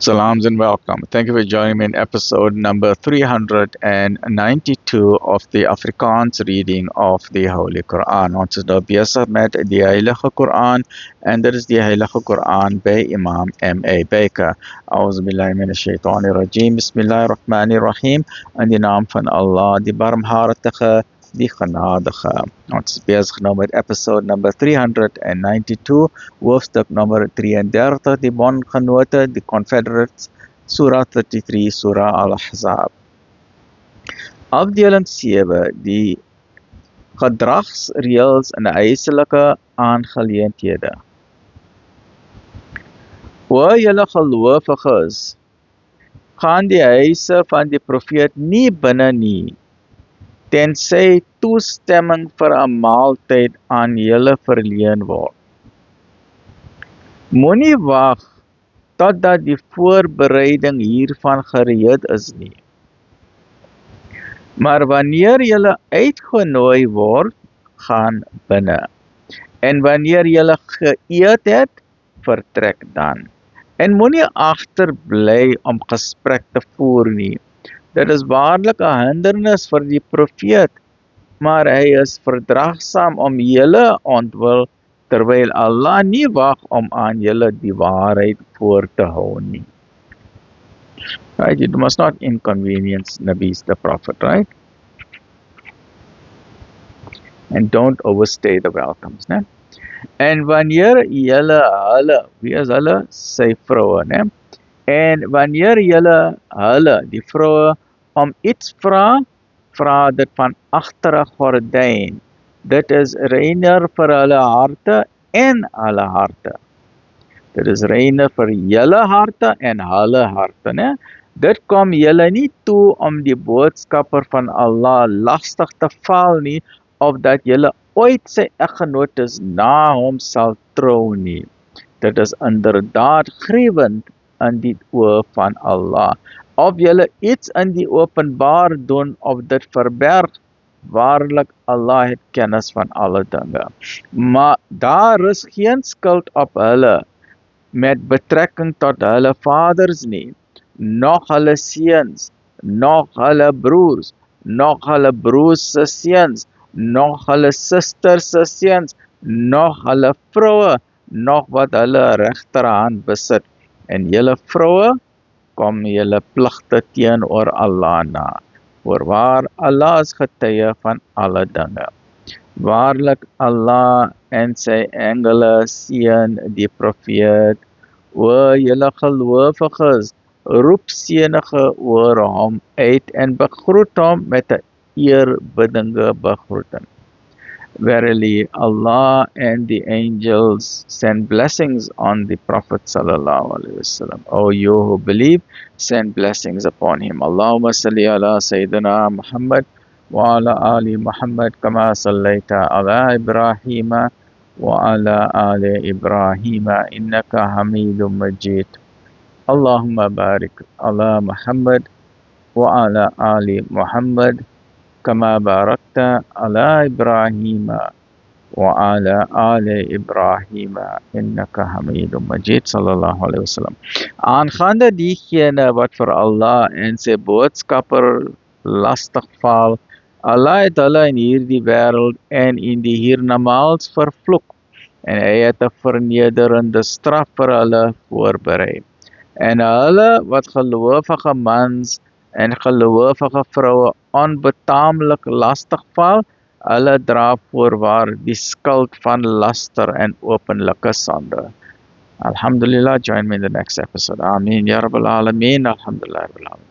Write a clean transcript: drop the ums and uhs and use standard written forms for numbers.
Salams and welcome. Thank you for joining me in episode number 392 of the Afrikaans reading of the Holy Quran. Ons is nou besig met die Heilige Quran en dit is die Heilige Quran by Imam M.A. Baker. Auzubillahi minash shaitani rajim. Bismillahirrahmanirrahim. In die naam van Allah, die barmhartige, die genadige. Ons is bezig nou met episode number 392, hoofstuk nummer 33, die bondgenote, die Confederates, Surah 33, Surah Al-Ahzab. Afdeling 7, die gedragsreëls in huiselike aangeleenthede. O julle gelowiges, gaan die huise van die profeet nie binne nie, tensy toestemming vir 'n maaltyd aan julle verleen word. Moenie wag totdat die voorbereiding hiervan gereed is nie. Maar wanneer julle uitgenooi word, gaan binne. En wanneer julle geëet het, vertrek dan. En moenie agterbly om gesprek te voer nie. Dit is waarlik 'n hindernis vir die profeet, maar hy is verdraagsaam om julle ontwil, terwyl Allah nie wag om aan julle die waarheid voor te hou nie. Right, you must not inconvenience Nabi the Prophet, right? And don't overstay the welcomes, né? En wanneer julle hulle, wie is hulle? Sy vroue, né? En wanneer julle hulle, die vroue, om iets vra dit van agter 'n gordyn. Dit is reiner vir hulle harte en hulle harte. Dit is reiner vir julle harte en hulle harte, né? Dit kom julle nie toe om die boodskapper van Allah lastig te val nie, of dat julle ooit sy eggenotes na hom sal trou nie. Dit is inderdaad griewend in die oë van Allah. Of julle iets in die openbaar doen of dit verberg, waarlik Allah het kennis van alle dinge. Maar daar is geen skuld op hulle met betrekking tot hulle vaders nie, nog hulle seuns, nog hulle broers, nog hulle broers se seuns, nog hulle susters se seuns, nog hulle vroue, nog wat hulle regterhand besit. En julle vroue, kom julle pligte teenoor Allah na. Voorwaar, Allah is getuie van alle dinge. Waarlik Allah en sy engele seën die profeet. O julle gelowiges, roep seënige oor hom uit en begroet hom met 'n eerbiedige begroeting. Verily, Allah and the angels send blessings on the Prophet sallallahu alaihi wasallam. O you who believe, send blessings upon him. Allahumma salli ala Sayyidina Muhammad wa ala ali Muhammad kama sallaita ala Ibrahim wa ala ali Ibrahim innaka Hamidum Majid. Allahumma barik ala Muhammad wa ala ali Muhammad كما باركت على إبراهيم وعلى آل إبراهيم إنك حميد مجيد sallallahu alaihi wasallam. Aangaande diegene wat vir Allah en sy boodskapper lastig val, Allah het hulle in hierdie wêreld en in die hiernamaals vervloek, en hy het 'n vernederende straf vir hulle voorberei. En hulle wat gelowige mans en gelowige vroue onbetaamlik lastig val, hulle dra voorwaar die skuld van laster en openlike sonde. Alhamdulillah, join me in the next episode. Ameen, Ya Rabbal Alameen, Alhamdulillah, Rabbil Alameen.